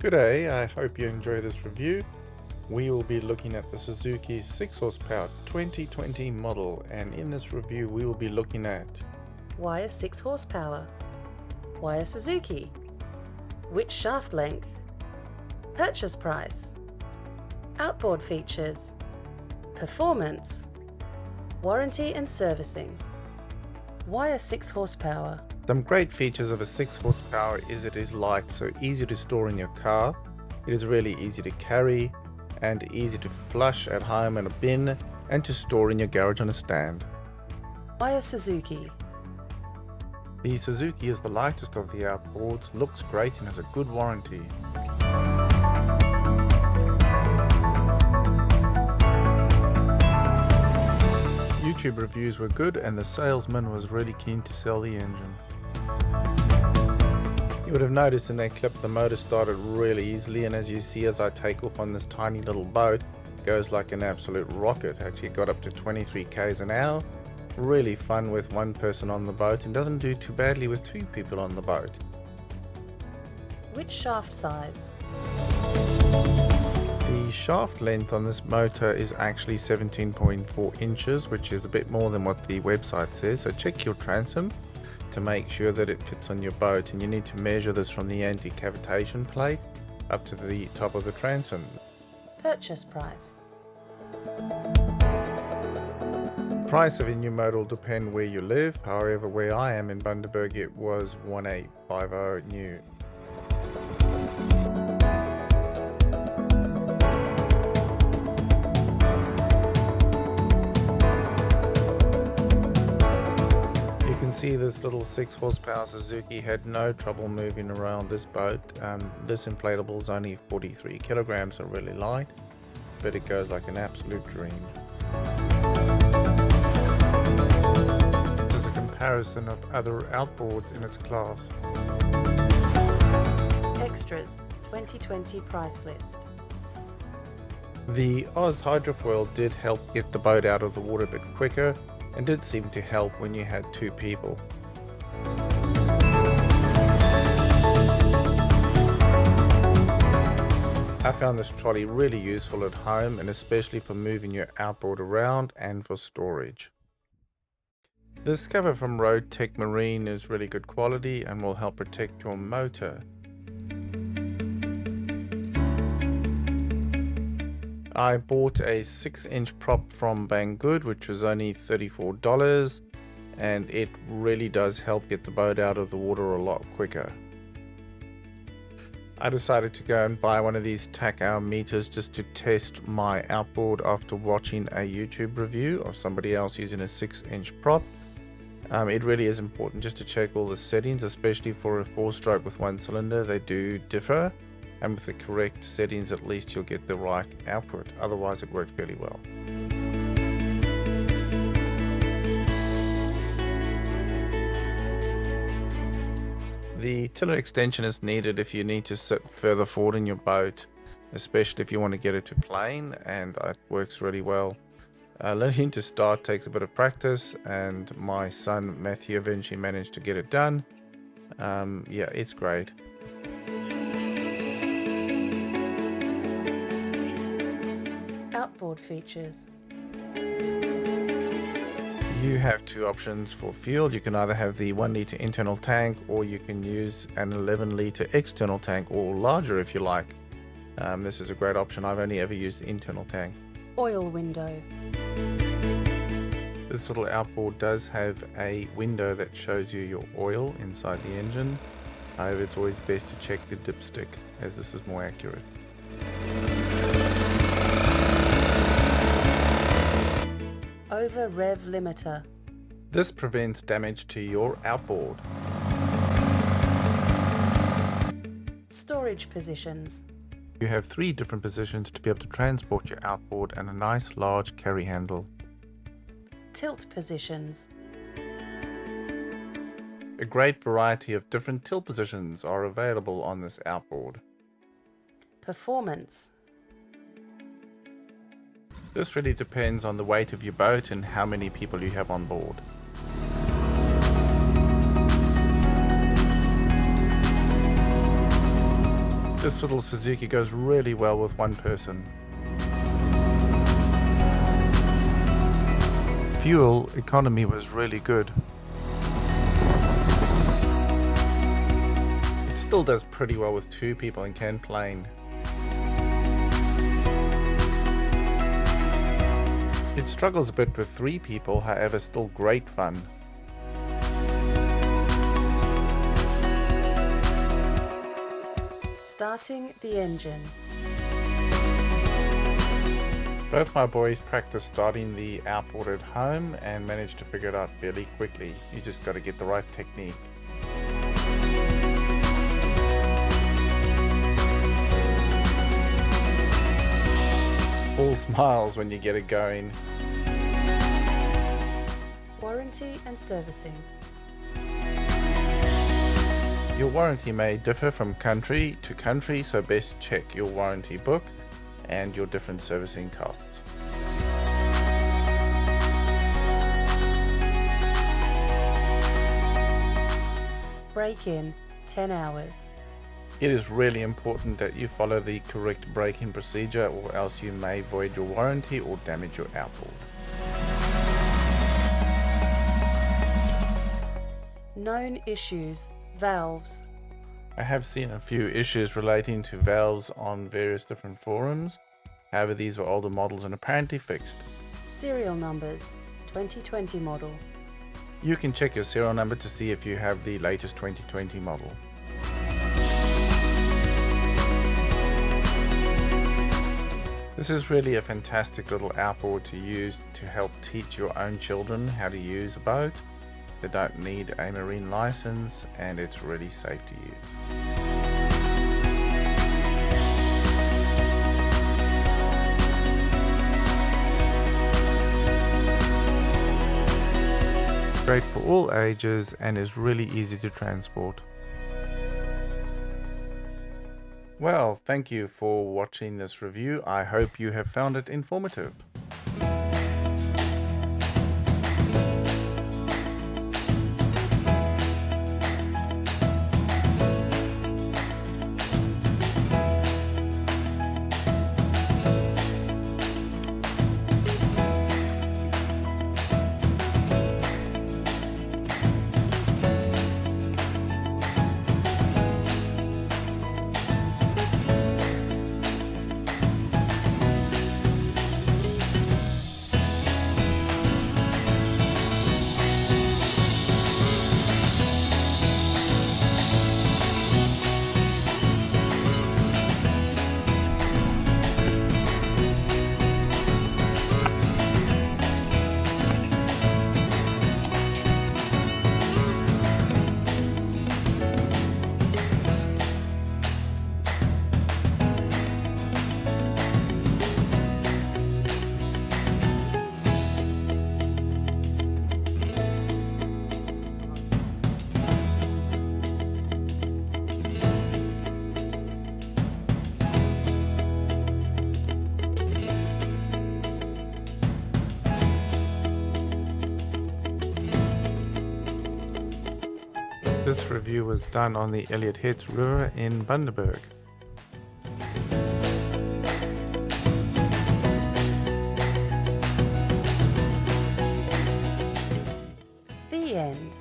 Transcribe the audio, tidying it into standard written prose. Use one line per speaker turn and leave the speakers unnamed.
G'day, I hope you enjoy this review. We will be looking at the Suzuki 6 horsepower 2020 model, and in this review we will be looking at
why a 6 horsepower, why a Suzuki, which shaft length, purchase price, outboard features, performance, warranty and servicing. Why a 6 horsepower?
Some great features of a 6 horsepower is it is light, so easy to store in your car. It is really easy to carry and easy to flush at home in a bin and to store in your garage on a stand.
Why a Suzuki?
The Suzuki is the lightest of the outboards, looks great and has a good warranty. YouTube reviews were good and the salesman was really keen to sell the engine. You would have noticed in that clip the motor started really easily, and as you see as I take off on this tiny little boat, it goes like an absolute rocket. Actually got up to 23 k's an hour. Really fun with one person on the boat and doesn't do too badly with two people on the boat.
Which shaft size?
The shaft length on this motor is actually 17.4 inches, which is a bit more than what the website says, so check your transom to make sure that it fits on your boat, and you need to measure this from the anti-cavitation plate up to the top of the transom.
Purchase price.
Price of a new motor will depend where you live, however where I am in Bundaberg it was 1850 new. You can see this little 6 horsepower Suzuki had no trouble moving around this boat. This inflatable is only 43 kilograms, so really light, but it goes like an absolute dream. This is a comparison of other outboards in its class.
Extras 2020 price list.
The Oz Hydrofoil did help get the boat out of the water a bit quicker, and did seem to help when you had two people. I found this trolley really useful at home, and especially for moving your outboard around and for storage. This cover from Road Tech Marine is really good quality and will help protect your motor. I bought a 6-inch prop from Banggood, which was only $34, and it really does help get the boat out of the water a lot quicker. I decided to go and buy one of these tack hour meters just to test my outboard after watching a YouTube review of somebody else using a 6-inch prop. It really is important just to check all the settings, especially for a 4-stroke with 1 cylinder. They do differ. And with the correct settings, at least you'll get the right output. Otherwise it works really well. The tiller extension is needed if you need to sit further forward in your boat, especially if you want to get it to plane, and it works really well. Learning to start takes a bit of practice, and my son Matthew eventually managed to get it done. Yeah, it's great.
Outboard features.
You have two options for fuel. You can either have the 1 litre internal tank, or you can use an 11 litre external tank, or larger if you like. This is a great option. I've only ever used the internal tank.
Oil window.
This little outboard does have a window that shows you your oil inside the engine. However, it's always best to check the dipstick, as this is more accurate.
Over rev limiter.
This prevents damage to your outboard.
Storage positions.
You have 3 different positions to be able to transport your outboard, and a nice large carry handle.
Tilt positions.
A great variety of different tilt positions are available on this outboard.
Performance.
This really depends on the weight of your boat and how many people you have on board. This little Suzuki goes really well with one person. Fuel economy was really good. It still does pretty well with 2 people and can plane. It struggles a bit with 3 people, however still great fun.
Starting the engine.
Both my boys practiced starting the Outboard at home and managed to figure it out fairly quickly. You just got to get the right technique. All smiles when you get it going.
Warranty and servicing.
Your warranty may differ from country to country, so best check your warranty book and your different servicing costs.
Break-in, 10 hours.
It is really important that you follow the correct break-in procedure, or else you may void your warranty or damage your outboard.
Known issues, valves.
I have seen a few issues relating to valves on various different forums. However, these were older models and apparently fixed.
Serial numbers, 2020 model.
You can check your serial number to see if you have the latest 2020 model. This is really a fantastic little outboard to use to help teach your own children how to use a boat. They don't need a marine license and it's really safe to use. Great for all ages and is really easy to transport. Well, thank you for watching this review. I hope you have found it informative. This review was done on the Elliott Heads River in Bundaberg.
The end.